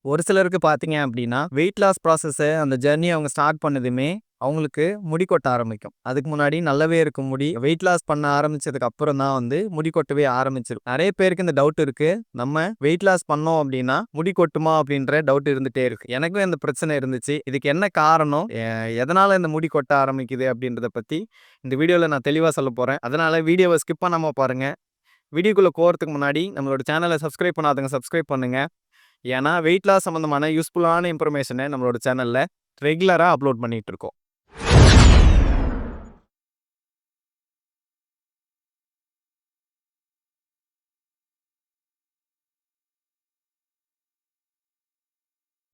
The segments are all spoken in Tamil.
ஒரு சிலருக்கு பார்த்தீங்க அப்படின்னா, வெயிட் லாஸ் ப்ராசஸ அந்த ஜர்னி அவங்க ஸ்டார்ட் பண்ணதுமே, அவங்களுக்கு முடி கொட்ட ஆரம்பிக்கும். அதுக்கு முன்னாடி நல்லாவே இருக்கும் முடி. வெயிட் லாஸ் பண்ண ஆரம்பிச்சதுக்கு அப்புறம் தான் வந்து முடி கொட்டவே ஆரம்பிச்சிரும். நெறைய பேருக்கு இந்த டவுட் இருக்கு. நம்ம வெயிட் லாஸ் பண்ணோம் அப்படின்னா, முடி கொட்டுமா அப்படின்ற டவுட் இருந்துட்டே இருக்கு. எனக்கும் இந்த பிரச்சனை இருந்துச்சு. இதுக்கு என்ன காரணம்? எதனால இந்த முடி கொட்ட ஆரம்பிக்குது அப்படின்றத பத்தி இந்த வீடியோல நான் தெளிவா சொல்லப் போறேன். அதனால வீடியோவ ஸ்கிப் பண்ணாம பாருங்க. வீடியோக்குள்ள போறதுக்கு முன்னாடி நம்மளோட சேனல சப்ஸ்கிரைப் பண்ணாதவங்க சப்ஸ்கிரைப் பண்ணுங்க. ஏன்னா, வெயிட் லாஸ் சம்மந்தமான யூஸ்ஃபுல்லான இன்ஃபர்மேஷன நம்மளோட சேனல்ல ரெகுலரா அப்லோட் பண்ணிட்டு இருக்கோம்.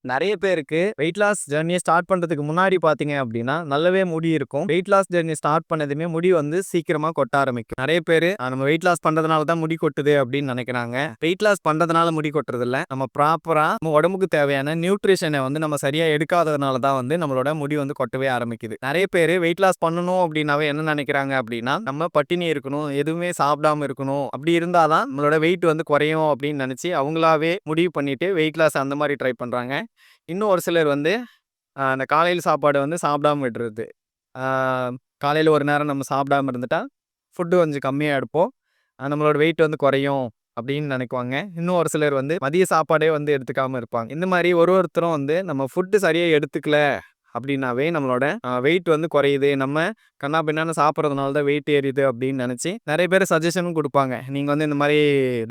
நெறைய பேருக்கு வெயிட் லாஸ் ஜர்னிய ஸ்டார்ட் பண்றதுக்கு முன்னாடி பார்த்தீங்க அப்டின்னா, நல்லாவே முடி இருக்கும். வெயிட் லாஸ் ஜர்னி ஸ்டார்ட் பண்ணதுமே முடி வந்து சீக்கிரமா கொட்ட ஆரம்பிக்கும். நெறைய பேரு நம்ம வெயிட் லாஸ் பண்றதுனால தான் முடி கொட்டுது அப்டின்னு நெனைக்கிறாங்க. வெயிட் லாஸ் பண்றதுனால முடி கொட்டுறதில்ல. நம்ம ப்ராப்பரா நம்ம உடம்புக்கு தேவையான நியூட்ரிஷன வந்து நம்ம சரியா எடுக்காததுனால தான் வந்து நம்மளோட முடி வந்து கொட்டவே ஆரம்பிக்குது. நெறைய பேரு வெயிட் லாஸ் பண்ணணும் அப்டின்னாவே என்ன நெனைக்கிறாங்க அப்டின்னா, நம்ம பட்டினி இருக்கணும், எதுவுமே சாப்பிடாம இருக்கணும். அப்டி இருந்தா தான் நம்மளோட வெயிட் வந்து குறையும் அப்டின்னு நெனைச்சு அவங்களாவே முடிவு பண்ணிட்டு வெயிட் லாஸ் அந்த மாரி ட்ரை பண்றாங்க. இன்னும் ஒரு சிலர் வந்து அந்த காலையில சாப்பாடு வந்து சாப்பிடாம விடுறது. ஆ காலையில ஒரு நேரம் நம்ம சாப்பிடாம இருந்துட்டா, ஃபுட்டு கொஞ்சம் கம்மியா எடுப்போம். நம்மளோட வெயிட் வந்து குறையும் அப்படின்னு நினைக்குவாங்க. இன்னும் ஒரு சிலர் வந்து மதிய சாப்பாடே வந்து எடுத்துக்காம இருப்பாங்க. இந்த மாரி ஒருத்தரும் வந்து நம்ம ஃபுட்டு சரியா எடுத்துக்கல அப்படின்னாவே நம்மளோட வெயிட் வந்து குறையுது. நம்ம கன்னா பின்னான்னு சாப்பிட்றதுனால தான் வெயிட் ஏறியுது அப்படின்னு நினைச்சு நெறைய பேர் சஜஷனும் குடுப்பாங்க. நீங்க வந்து இந்த மாரி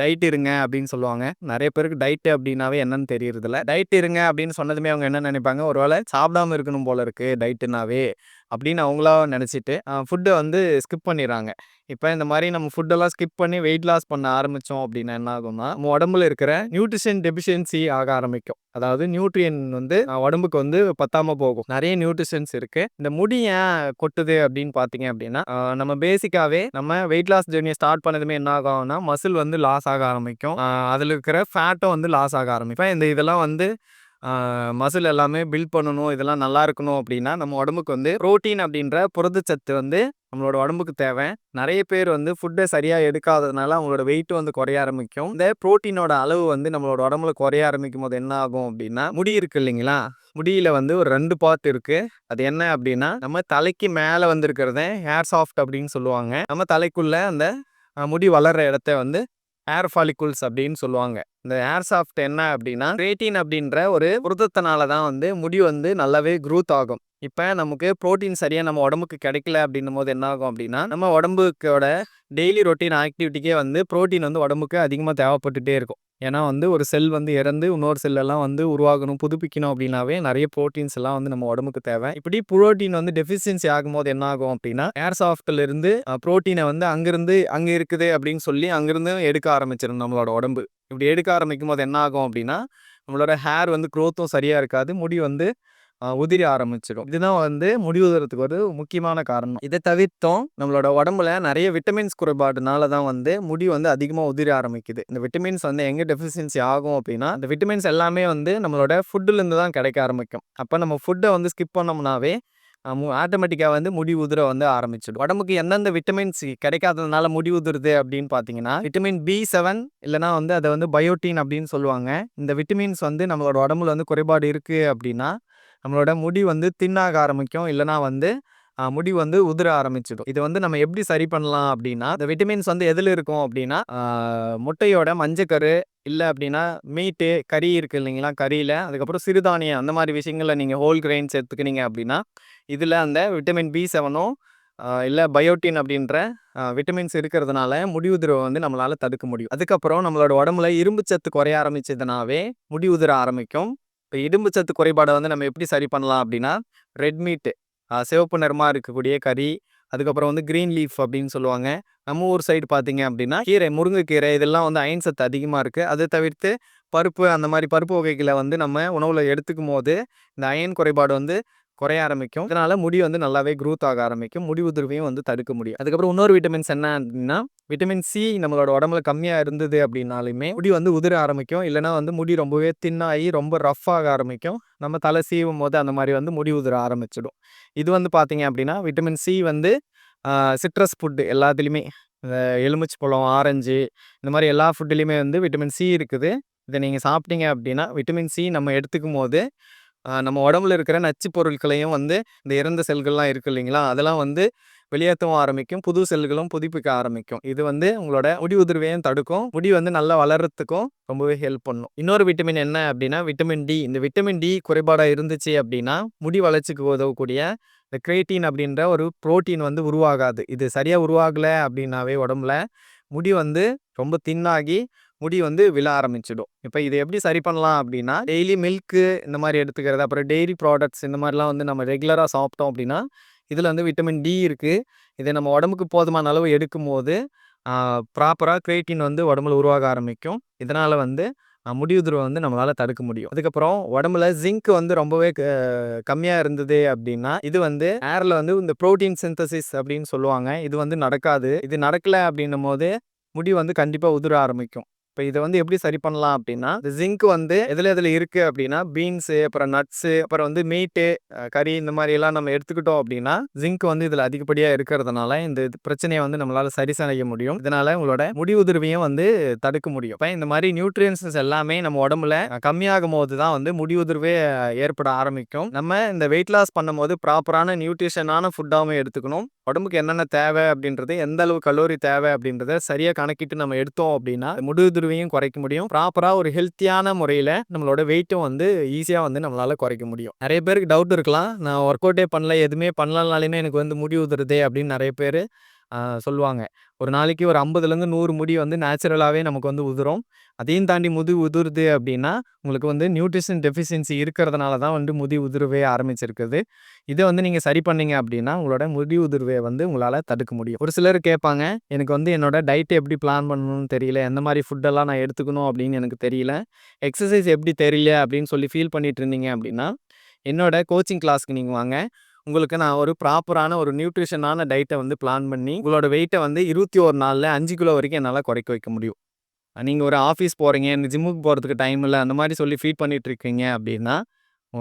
டயட் இருங்க அப்படின்னு சொல்லுவாங்க. நெறைய பேருக்கு டயட் அப்படின்னாவே என்னன்னு தெரியறதில்ல. டயட் இருங்க அப்படின்னு சொன்னதுமே அவங்க என்ன நினைப்பாங்க, ஒரு வேளை சாப்பிடாம இருக்கணும் போல இருக்கு டயட்னாவே அப்படின்னு அவங்களா நினைச்சிட்டு ஃபுட்ட வந்து ஸ்கிப் பண்ணிர்றாங்க. இப்ப இந்த மாரி நம்ம ஃபுட்டெல்லாம் ஸ்கிப் பண்ணி வெயிட் லாஸ் பண்ண ஆரம்பிச்சோம் அப்படின்னா என்ன ஆகும்னா, நம்ம உடம்புல இருக்கிற நியூட்ரிஷன் டெஃபிஷியன்சி ஆக ஆரம்பிக்கும். அதாவது நியூட்ரியன் வந்து உடம்புக்கு வந்து பத்தாம போகும். நெறைய நியூட்ரிஷன்ஸ் இருக்கு. இந்த முடி ஏன் கொட்டுது அப்படின்னு பார்த்தீங்க அப்படின்னா, நம்ம பேசிக்காவே நம்ம வெயிட் லாஸ் ஜர்னிய ஸ்டார்ட் பண்ணதுமே என்ன ஆகும்னா, மசில் வந்து லாஸ் ஆக ஆரம்பிக்கும். அதுல இருக்கிற ஃபேட்டும் வந்து லாஸ் ஆக ஆரம்பிக்கும். இதெல்லாம் வந்து மசில் எல்லாமே பில்ட் பண்ணணும், இதெல்லாம் நல்லா இருக்கணும் அப்படின்னா, நம்ம உடம்புக்கு வந்து புரோட்டீன் அப்படின்ற புரதச்சத்து வந்து நம்மளோட உடம்புக்கு தேவை. நெறைய பேர் வந்து ஃபுட்ட சரியா எடுக்காததுனால அவங்களோட வெயிட் வந்து குறைய ஆரம்பிக்கும். இந்த புரோட்டீனோட அளவு வந்து நம்மளோட உடம்புல குறைய ஆரம்பிக்கும்போது என்ன ஆகும் அப்படின்னா, முடி இருக்கு இல்லைங்களா? முடியில வந்து ஒரு 2 பார்ட் இருக்கு. அது என்ன அப்படின்னா, நம்ம தலைக்கு மேல வந்து இருக்கிறத ஹேர் சாஃப்ட் அப்படின்னு சொல்லுவாங்க. நம்ம தலைக்குள்ள அந்த முடி வளர்ற இடத்த வந்து ஹேர் ஃபாலிகுல்ஸ் அப்படின்னு சொல்லுவாங்க. இந்த ஹேர் சாஃப்ட் என்ன அப்படின்னா, கிரேட்டின் அப்படின்ற ஒரு புரதத்தினால தான் வந்து முடி வந்து நல்லாவே குரூத் ஆகும். இப்ப நமக்கு புரோட்டீன் சரியா நம்ம உடம்புக்கு கிடைக்கல அப்படின்னும்போது என்ன ஆகும் அப்படின்னா, நம்ம உடம்புக்கோட டெய்லி ரொட்டீன் ஆக்டிவிட்டிக்கே வந்து புரோட்டீன் வந்து உடம்புக்கு அதிகமா தேவைப்பட்டுட்டே இருக்கும். ஏன்னா வந்து ஒரு செல் வந்து இறந்து இன்னொரு செல் எல்லாம் வந்து உருவாகணும், புதுப்பிக்கணும் அப்படின்னாவே நெறைய புரோட்டீன்ஸ் எல்லாம் வந்து நம்ம உடம்புக்கு தேவை. இப்படி புரோட்டீன் வந்து டெஃபிஷியன்சி ஆகும்போது என்ன ஆகும் அப்படின்னா, ஏர் சாஃப்ட்ல இருந்து புரோட்டீனை வந்து அங்கிருந்து அங்க இருக்குது அப்படின்னு சொல்லி அங்கிருந்து எடுக்க ஆரம்பிச்சிடும் நம்மளோட உடம்பு. இப்படி எடுக்க ஆரம்பிக்கும்போது என்ன ஆகும் அப்படின்னா, நம்மளோட ஹேர் வந்து குரோத்தும் சரியா இருக்காது. முடி வந்து உதிர ஆரம்பிச்சிடும். இதுதான் வந்து முடி உதிர்றதுக்கு ஒரு முக்கியமான காரணம். இதை தவிர்த்தும் நம்மளோட உடம்புல நிறைய விட்டமின்ஸ் குறைபாடுனால தான் வந்து முடி வந்து அதிகமா உதிர ஆரம்பிக்குது. இந்த விட்டமின்ஸ் வந்து எங்க டெஃபிஷியன்சி ஆகும் அப்படின்னா, இந்த விட்டமின்ஸ் எல்லாமே வந்து நம்மளோட ஃபுட்ல இருந்து தான் கிடைக்க ஆரம்பிக்கும். அப்ப நம்ம ஃபுட்டை வந்து ஸ்கிப் பண்ணோம்னாவே ஆட்டோமேட்டிக்கா வந்து முடி உதிர வந்து ஆரம்பிச்சிடும். உடம்புக்கு எந்தெந்த விட்டமின்ஸ் கிடைக்காததுனால முடி உதிருது அப்படின்னு பார்த்தீங்கன்னா, விட்டமின் B7 இல்லன்னா வந்து அத வந்து பயோட்டின் அப்படின்னு சொல்லுவாங்க. இந்த விட்டமின்ஸ் வந்து நம்மளோட உடம்புல வந்து குறைபாடு இருக்கு அப்படின்னா, நம்மளோட முடி வந்து தின் ஆக ஆரம்பிக்கும். இல்லன்னா வந்து முடி வந்து உதிர ஆரம்பிச்சிடும். இது வந்து நம்ம எப்படி சரி பண்ணலாம் அப்படின்னா, இந்த விட்டமின்ஸ் வந்து எதுல இருக்கும் அப்படின்னா, முட்டையோட மஞ்சக்கரு, இல்ல அப்படின்னா மீட்டு, கறி இருக்கு இல்லைங்களா? கறியில, அதுக்கப்புறம் சிறுதானியம் அந்த மாரி விஷயங்கள்ல நீங்க ஹோல் கிரெயின்ஸ் எடுத்துக்கினீங்க அப்படின்னா, இதுல அந்த விட்டமின் B7ம் இல்ல பயோட்டின் அப்படின்ற விட்டமின்ஸ் இருக்கிறதுனால முடி உதிர்வ வந்து நம்மளால தடுக்க முடியும். அதுக்கப்புறம் நம்மளோட உடம்புல இரும்பு சத்து குறைய ஆரம்பிச்சதுனாவே முடி உதிர ஆரம்பிக்கும். இப்ப இரும்பு சத்து குறைபாட வந்து நம்ம எப்படி சரி பண்ணலாம் அப்படின்னா, ரெட் மீட் சிவப்பு நிறமா இருக்கக்கூடிய கறி, அதுக்கப்புறம் வந்து கிரீன் லீஃப் அப்படின்னு சொல்லுவாங்க. நம்ம ஊர் சைடு பார்த்தீங்க அப்படின்னா, கீரை, முருங்கைக்கீரை இதெல்லாம் வந்து அயர்ன் சத்து அதிகமா இருக்கு. அதை தவிர்த்து பருப்பு அந்த மாரி பருப்பு வகைகள வந்து நம்ம உணவுல எடுத்துக்கும்போது, இந்த அயர்ன் குறைபாடு வந்து குறைய ஆரம்பிக்கும். இதனால முடி வந்து நல்லாவே குரூத் ஆக ஆரம்பிக்கும். முடி உதிர்வையும் வந்து தடுக்க முடியும். அதுக்கப்புறம் இன்னொரு விட்டமின்ஸ் என்ன அப்படின்னா, விட்டமின் சி நம்மளோட உடம்புல கம்மியா இருந்தது அப்படின்னாலுமே, முடி வந்து உதிர ஆரம்பிக்கும். இல்லன்னா வந்து முடி ரொம்பவே தின் ஆகி ரொம்ப ரஃப் ஆக ஆரம்பிக்கும். நம்ம தலை சீவும்போது அந்த மாரி வந்து முடி உதிர ஆரம்பிச்சிடும். இது வந்து பார்த்தீங்க அப்படின்னா, விட்டமின் சி வந்து சிட்ரஸ் ஃபுட் எல்லாத்துலயுமே இந்த எலுமிச்சை பழம், ஆரஞ்சு இந்த மாரி எல்லா ஃபுட்லயுமே வந்து விட்டமின் சி இருக்குது. இத நீங்க சாப்பிட்டீங்க அப்படின்னா, விட்டமின் சி நம்ம எடுத்துக்கும்போது, நம்ம உடம்புல இருக்கிற நச்சு பொருட்களையும் வந்து இந்த இறந்த செல்கள்லாம் இருக்கு இல்லைங்களா? அதெல்லாம் வந்து வெளியேத்தவும் ஆரம்பிக்கும். புது செல்களும் புதுப்பிக்க ஆரம்பிக்கும். இது வந்து உங்களோட முடி உதிர்வையும் தடுக்கும். முடி வந்து நல்லா வளர்றதுக்கும் ரொம்பவே ஹெல்ப் பண்ணும். இன்னொரு விட்டமின் என்ன அப்படின்னா, விட்டமின் டி. இந்த விட்டமின் டி குறைபாடா இருந்துச்சு அப்படின்னா, முடி வளர்ச்சிக்கு உதவக்கூடிய இந்த கிரேட்டின் அப்படின்ற ஒரு புரோட்டீன் வந்து உருவாகாது. இது சரியா உருவாகல அப்படின்னாவே உடம்புல, முடி வந்து ரொம்ப தின்னாகி முடி வந்து விழ ஆரம்பிச்சிடும். இப்ப இத எப்படி சரி பண்ணலாம் அப்படின்னா, டெய்லி மில்க்கு இந்த மாரி எடுத்துக்கிறது, அப்புறம் டெய்ரி ப்ராடக்ட்ஸ் இந்த மாரிலாம் வந்து நம்ம ரெகுலரா சாப்பிட்டோம் அப்படின்னா, இதுல வந்து விட்டமின் டி இருக்கு. இத நம்ம உடம்புக்கு போதுமான அளவு எடுக்கும்போது, ஆ ப்ராப்பரா கிரியேட்டின் வந்து உடம்புல உருவாக ஆரம்பிக்கும். இதனால வந்து முடி உதிர்வ வந்து நம்மளால தடுக்க முடியும். அதுக்கப்புறம் உடம்புல ஜிங்க் வந்து ரொம்பவே கம்மியா இருந்தது அப்படின்னா, இது வந்து ஏர்ல வந்து இந்த புரோட்டீன் சிந்தசிஸ் அப்படின்னு சொல்லுவாங்க. இது வந்து நடக்காது. இது நடக்கல அப்படின்னும்போது, முடி வந்து கண்டிப்பா உதிர ஆரம்பிக்கும். இப்ப இத வந்து எப்படி சரி பண்ணலாம் அப்படின்னா, இந்த ஜிங்க் வந்து எதுல எதுல இருக்கு அப்படின்னா, பீன்ஸு, அப்புறம் நட்ஸு, அப்புறம் வந்து மீட்டு, கறி இந்த மாரி எல்லாம் நம்ம எடுத்துக்கிட்டோம் அப்படின்னா, ஜிங்க் வந்து இதுல அதிகப்படியா இருக்கிறதுனால, இந்த இது பிரச்சனைய வந்து நம்மளால சரி செய்ய முடியும். இதனால உங்களோட முடி உதிர்வையும் வந்து தடுக்க முடியும். இப்ப இந்த மாரி நியூட்ரியன்ட்ஸ் எல்லாமே நம்ம உடம்புல கம்மியாகும்போது தான் வந்து முடி உதிர்வே ஏற்பட ஆரம்பிக்கும். நம்ம இந்த வெயிட் லாஸ் பண்ணும்போது ப்ராப்பரான நியூட்ரிஷனான ஃபுட்டாவும் எடுத்துக்கணும். உடம்புக்கு என்னென்ன தேவை அப்படின்றது, எந்த அளவு கலோரி தேவை அப்படின்றத சரியா கணக்கிட்டு நம்ம எடுத்தோம் அப்படின்னா, முடி உதிர்வையும் குறைக்க முடியும். ப்ராப்பரா ஒரு ஹெல்த்தியான முறையில நம்மளோட வெயிட்டும் வந்து ஈஸியா வந்து நம்மளால குறைக்க முடியும். நெறைய பேருக்கு டவுட் இருக்கலாம். நான் ஒர்க் அவுட்டே பண்ணல, எதுவுமே பண்ணலனாலுமே எனக்கு வந்து முடி உதிருதே அப்படின்னு நெறைய பேரு சொல்லுவாங்க. ஒரு நாளைக்கு ஒரு 50லேருந்து 100 முடி வந்து நேச்சுரலாவே நமக்கு வந்து உதிரும். அதையும் தாண்டி முடி உதிருது அப்படின்னா, உங்களுக்கு வந்து நியூட்ரிஷன் டெஃபிஷியன்சி இருக்கிறதுனால தான் வந்து முடி உதிரவே ஆரம்பிச்சிருக்குது. இத வந்து நீங்க சரி பண்ணீங்க அப்படின்னா, உங்களோட முடி உதிர்வை வந்து உங்களால தடுக்க முடியும். ஒரு சிலர் கேட்பாங்க, எனக்கு வந்து என்னோட டயட் எப்படி பிளான் பண்ணணும்னு தெரியல. எந்த மாரி ஃபுட்டெல்லாம் நான் எடுத்துக்கணும் அப்படின்னு எனக்கு தெரியல. எக்ஸர்சைஸ் எப்படி தெரியல அப்படின்னு சொல்லி ஃபீல் பண்ணிட்டு இருந்தீங்க அப்படின்னா, என்னோட கோச்சிங் கிளாஸ்க்கு நீங்க வாங்க. உங்களுக்கு நான் ஒரு ப்ராப்பரான ஒரு நியூட்ரிஷனான டயட்ட வந்து பிளான் பண்ணி, உங்களோட வெயிட்ட வந்து 21 நாள்ல 5 கிலோ வரைக்கும் என்னால குறைக்க வைக்க முடியும். நீங்க ஒரு ஆஃபீஸ் போறீங்க, எனக்கு ஜிம்முக்கு போறதுக்கு டைம் இல்ல, அந்த மாரி சொல்லி ஃபீல் பண்ணிட்டு இருக்கீங்க அப்படின்னா,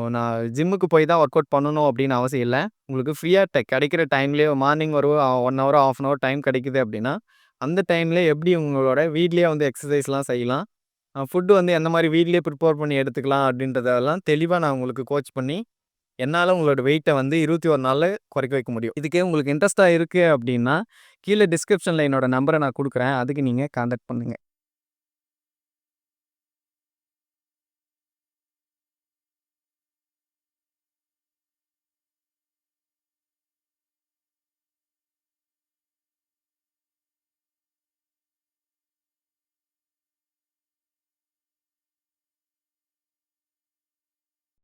நான் ஜிம்முக்கு போய் தான் ஒர்க் அவுட் பண்ணணும் அப்படின்னு அவசியம் இல்ல. உங்களுக்கு ஃப்ரீயா கிடைக்கிற டைம்லயே மார்னிங் ஒரு 1 ஹவர், 1/2 ஹவர் டைம் கிடைக்குது அப்படின்னா, அந்த டைம்ல எப்படி உங்களோட வீட்லயே வந்து எக்ஸர்சைஸ்லாம் செய்யலாம். ஃபுட் வந்து எந்த மாரி வீட்லயே ப்ரிப்பேர் பண்ணி எடுத்துக்கலாம் அப்படின்றதெல்லாம் தெளிவா நான் உங்களுக்கு கோச் பண்ணி, என்னால உங்களோட வெயிட்ட வந்து 21 நாள்ல குறைக்க வைக்க முடியும். இதுக்கே உங்களுக்கு இன்ட்ரெஸ்ட்டா இருக்கு அப்படின்னா, கீழ டிஸ்கிரிப்ஷன்ல என்னோட நம்பர நான் குடுக்குறேன். அதுக்கு நீங்க கான்டாக்ட் பண்ணுங்க.